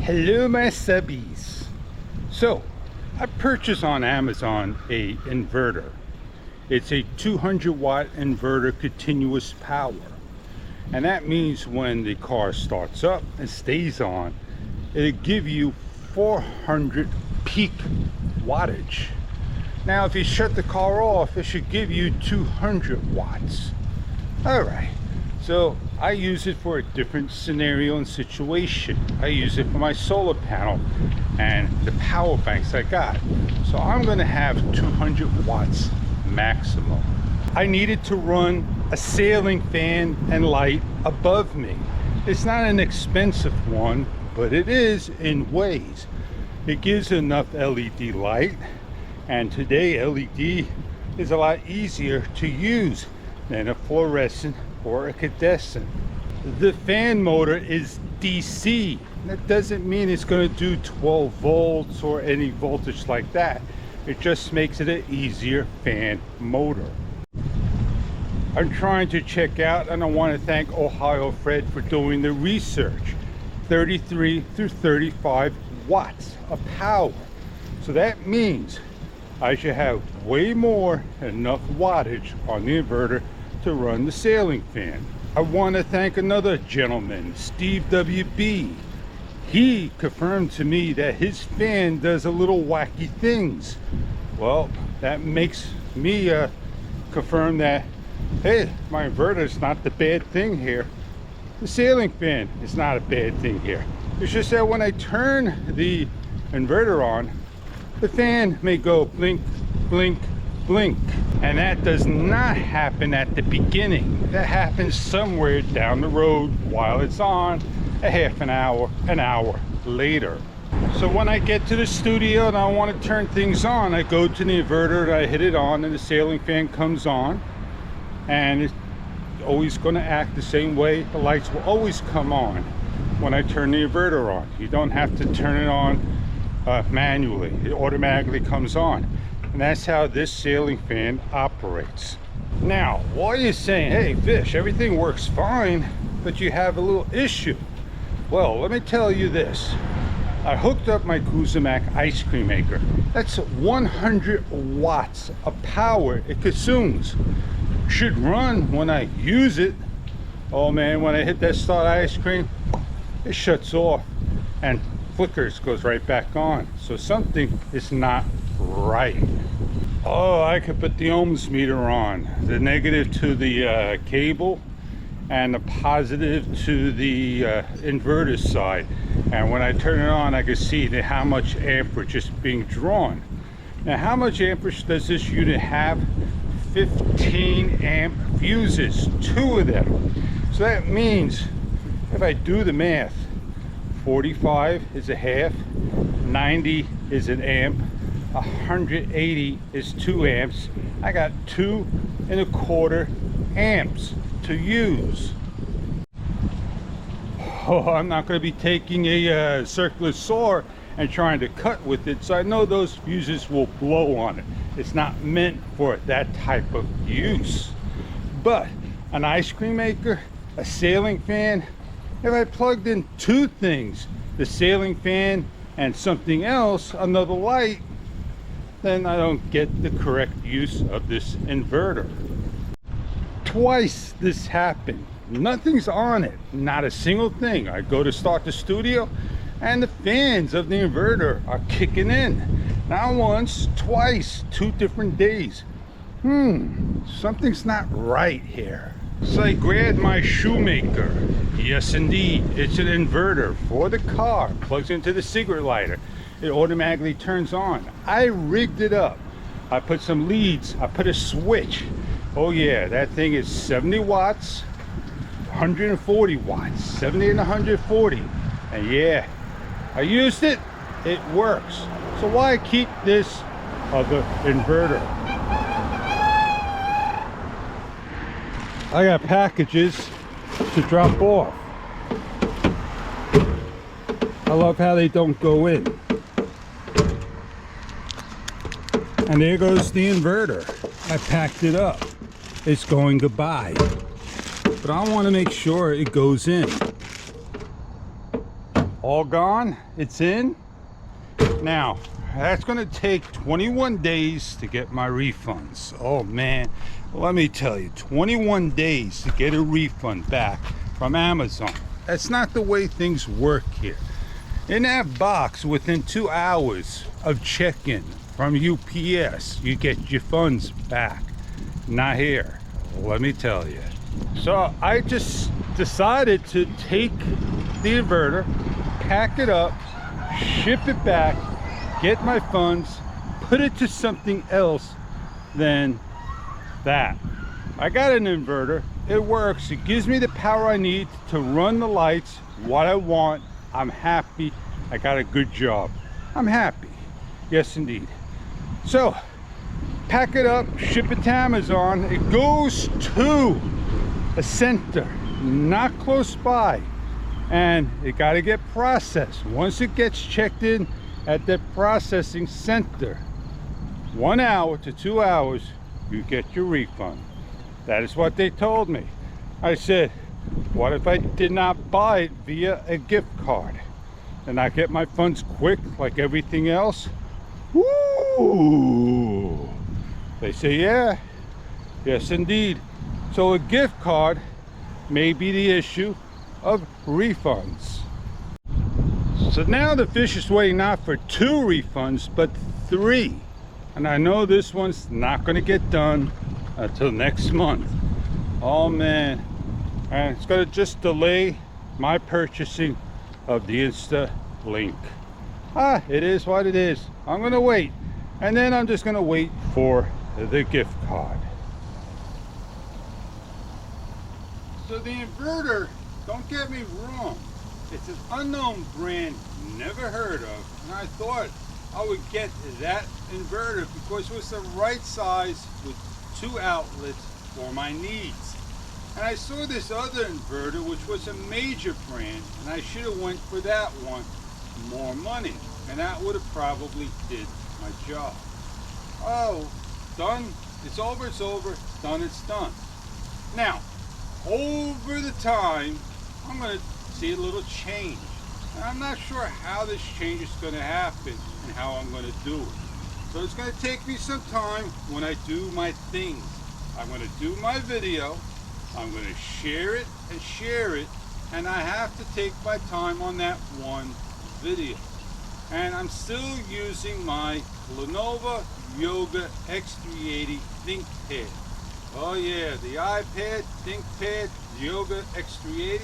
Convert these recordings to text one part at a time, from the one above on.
Hello my subbies. So I purchased on Amazon a inverter. It's a 200 watt inverter, continuous power, and that means when the car starts up and stays on, it'll give you 400 peak wattage. Now if you shut the car off, it should give you 200 watts. All right, so I use it for a different scenario and situation. I use it for my solar panel and the power banks I got. So I'm going to have 200 watts maximum. I needed to run a ceiling fan and light above me. It's not an expensive one, but it is in ways. It gives enough LED light, and today LED is a lot easier to use than a fluorescent or a incandescent. The fan motor is DC. That doesn't mean it's going to do 12 volts or any voltage like that. It just makes it an easier fan motor. I'm trying to check out, and I want to thank Ohio Fred for doing the research. 33 through 35 watts of power. So that means I should have way more enough wattage on the inverter to run the ceiling fan. I want to thank another gentleman, Steve WB. He confirmed to me that his fan does a little wacky things. Well, that makes me confirm that, hey, my inverter is not the bad thing here. The ceiling fan is not a bad thing here. It's just that when I turn the inverter on, the fan may go blink, blink, blink. And that does not happen at the beginning. That happens somewhere down the road while it's on, a half an hour later. So when I get to the studio and I want to turn things on, I go to the inverter and I hit it on, and the ceiling fan comes on, and it's always going to act the same way. The lights will always come on when I turn the inverter on. You don't have to turn it on manually. It automatically comes on. And that's how this ceiling fan operates. Now, while you're saying, hey Fish, everything works fine, but you have a little issue. Well, let me tell you this. I hooked up my Fishycomics ice cream maker. That's 100 watts of power it consumes. Should run when I use it. Oh man, when I hit that start ice cream, it shuts off and flickers, goes right back on. So something is not right. Oh, I could put the ohms meter on, the negative to the cable and the positive to the inverter side, and when I turn it on I can see how much amperage is being drawn. Now how much amperage does this unit have? 15 amp fuses, 2 of them. So that means if I do the math, 45 is a half, 90 is an amp, 180 is 2 amps. I got 2 1/4 amps to use. Oh, I'm not going to be taking a circular saw and trying to cut with it, so I know those fuses will blow on it. It's not meant for that type of use. But an ice cream maker, a ceiling fan, if I plugged in 2 things, the ceiling fan and something else, another light, then I don't get the correct use of this inverter. Twice this happened. Nothing's on it, not a single thing. I go to start the studio and the fans of the inverter are kicking in. Not once, twice, 2 different days. Something's not right here. So I grabbed my shoemaker. Yes indeed, it's an inverter for the car. Plugs into the cigarette lighter. It automatically turns on. I rigged it up. I put some leads, I put a switch. Oh yeah, that thing is 70 watts, 140 watts, 70 and 140. And yeah, I used it, it works. So why keep this other inverter? I got packages to drop off. I love how they don't go in. And there goes the inverter. I packed it up. It's going goodbye. But I want to make sure it goes in. all gone. It's in. Now, that's going to take 21 days to get my refunds. Oh man, let me tell you, 21 days to get a refund back from Amazon. That's not the way things work here. In that box, within 2 hours of check-in from UPS, you get your funds back. Not here, let me tell you. So I just decided to take the inverter, pack it up, ship it back, get my funds, put it to something else than that. I got an inverter. It works. It gives me the power I need to run the lights, what I want. I'm happy. I got a good job. I'm happy. Yes, indeed. So, pack it up, ship it to Amazon. It goes to a center not close by, and it got to get processed. Once it gets checked in at the processing center, 1 hour to 2 hours, you get your refund. That is what they told me. I said, what if I did not buy it via a gift card? And I get my funds quick like everything else? Woo! They say, yeah, yes indeed. So a gift card may be the issue of refunds. So now the fish is waiting not for 2 refunds, but 3. And I know this one's not going to get done until next month. Oh man. And it's going to just delay my purchasing of the Insta link. It is what it is. I'm going to wait. And then I'm just going to wait for the gift card. So the inverter, don't get me wrong, it's an unknown brand, never heard of, and I thought I would get that inverter because it was the right size with 2 outlets for my needs. And I saw this other inverter which was a major brand, and I should have went for that one, more money, and that would have probably did my job. Oh, done, it's over, done, it's done. Now, over the time, I'm going to see a little change. And I'm not sure how this change is going to happen and how I'm going to do it. So it's going to take me some time when I do my things. I'm going to do my video, I'm going to share it, and I have to take my time on that one video. And I'm still using my Lenovo Yoga X380 ThinkPad. Oh yeah, the iPad, ThinkPad, Yoga X380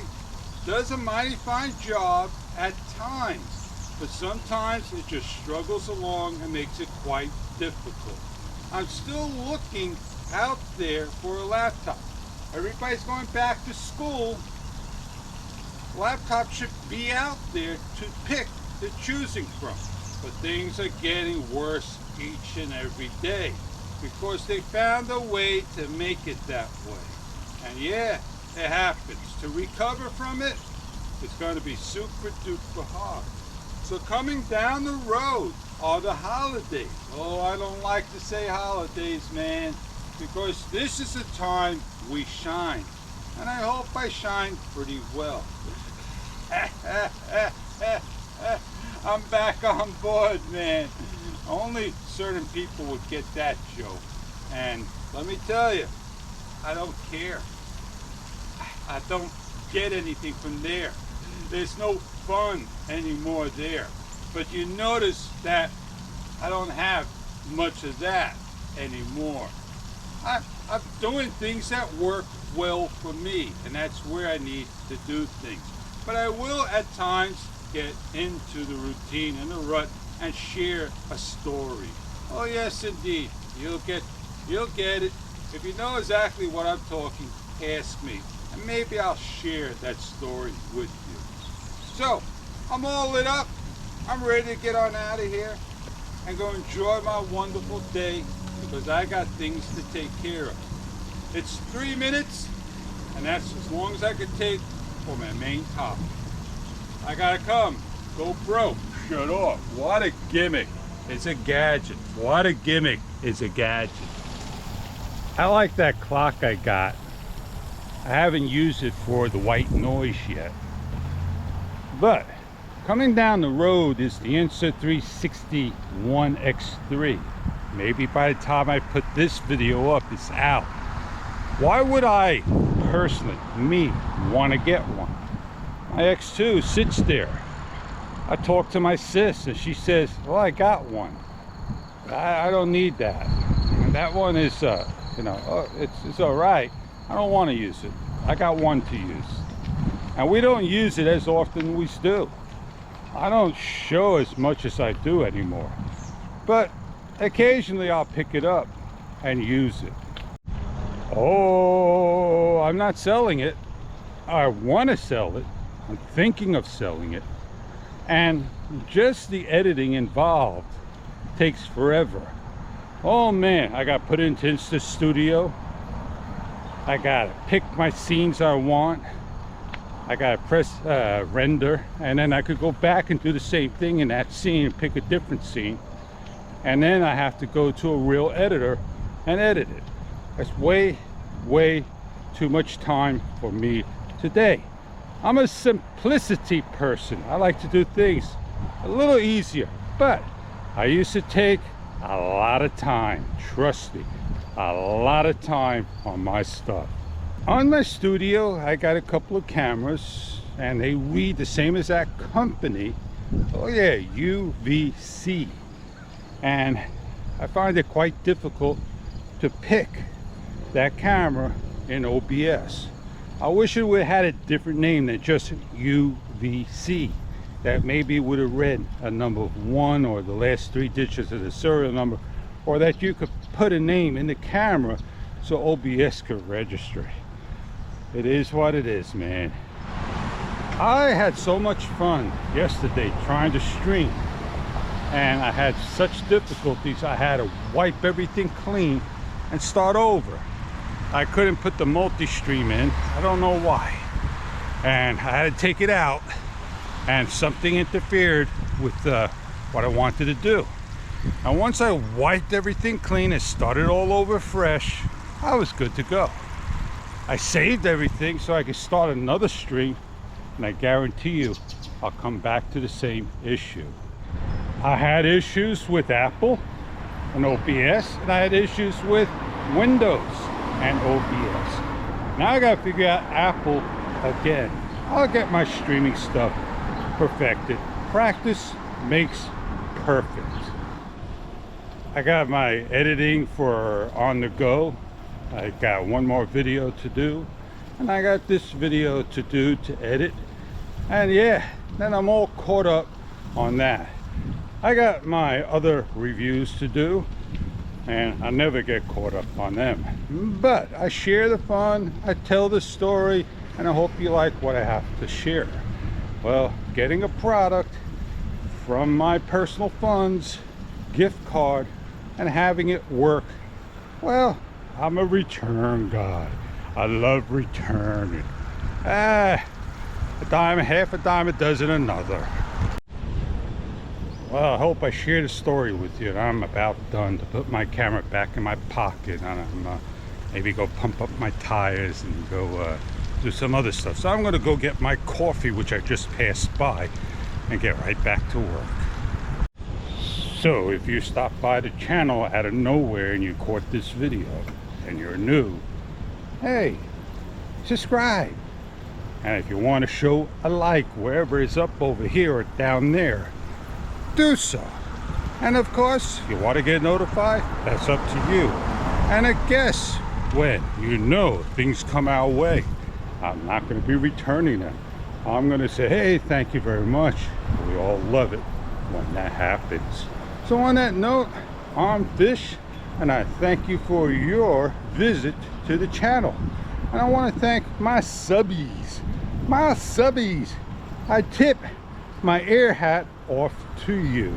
does a mighty fine job at times, but sometimes it just struggles along and makes it quite difficult. I'm still looking out there for a laptop. Everybody's going back to school. Laptop should be out there to pick the choosing from, but things are getting worse each and every day, because they found a way to make it that way. And yeah, it happens. To recover from it, it's going to be super duper hard. So coming down the road are the holidays. Oh, I don't like to say holidays, man, because this is the time we shine. And I hope I shine pretty well. I'm back on board, man. Only certain people would get that joke. And let me tell you, I don't care. I don't get anything from there. There's no fun anymore there. But you notice that I don't have much of that anymore. I'm doing things that work well for me, and that's where I need to do things. But I will at times get into the routine and the rut and share a story. Oh yes indeed, you'll get it. If you know exactly what I'm talking, ask me, and maybe I'll share that story with you. So, I'm all lit up. I'm ready to get on out of here and go enjoy my wonderful day, because I got things to take care of. It's 3 minutes, and that's as long as I could take for my main topic. I gotta come. GoPro, shut off. What a gimmick. It's a gadget. What a gimmick. It's a gadget. I like that clock I got. I haven't used it for the white noise yet. But Coming down the road is the Insta360 1X3. Maybe by the time I put this video up, it's out. Why would I personally, me, want to get one? My X2 sits there. I talk to my sis and she says, well, I got one. I don't need that. And that one is, it's all right. I don't want to use it. I got one to use. And we don't use it as often as we do. I don't show as much as I do anymore. But occasionally I'll pick it up and use it. Oh, I'm not selling it. I want to sell it. I'm thinking of selling it. And just the editing involved takes forever. Oh man, I got put into Insta Studio. I gotta pick my scenes I want. I gotta press render, and then I could go back and do the same thing in that scene and pick a different scene. And then I have to go to a real editor and edit it. That's way too much time for me today. I'm a simplicity person. I like to do things a little easier, but I used to take a lot of time, trust me, a lot of time on my stuff. On my studio, I got a couple of cameras and they read the same as that company. Oh yeah, UVC. And I find it quite difficult to pick that camera in OBS. I wish it would have had a different name than just UVC. That maybe would have read a number 1 or the last 3 digits of the serial number, or that you could put a name in the camera so OBS could register. It is what it is, man. I had so much fun yesterday trying to stream, and I had such difficulties I had to wipe everything clean and start over. I couldn't put the multi-stream in. I don't know why. And I had to take it out, and something interfered with what I wanted to do. And once I wiped everything clean and started all over fresh, I was good to go. I saved everything so I could start another stream, and I guarantee you I'll come back to the same issue. I had issues with Apple and OBS, and I had issues with Windows and OBS. Now I gotta figure out Apple again. I'll get my streaming stuff perfected. Practice makes perfect. I got my editing for on the go. I got one more video to do, and I got this video to do to edit. And yeah, then I'm all caught up on that. I got my other reviews to do, and I never get caught up on them. But I share the fun, I tell the story, and I hope you like what I have to share. Well, getting a product from my personal funds, gift card, and having it work, well, I'm a return guy. I love returning. A dime, half a dime a dozen another. Well, I hope I shared a story with you. I'm about done to put my camera back in my pocket, and I'm maybe go pump up my tires and go do some other stuff. So I'm gonna go get my coffee, which I just passed by, and get right back to work. So if you stop by the channel out of nowhere and you caught this video and you're new, hey, subscribe. And if you want to show a like wherever it's up over here or down there, do so. And of course, if you want to get notified, that's up to you. And I guess when you know things come our way, I'm not going to be returning them. I'm going to say, hey, thank you very much. We all love it when that happens. So on that note, I'm Fish, and I thank you for your visit to the channel. And I want to thank my subbies. My subbies. I tip my air hat off to you.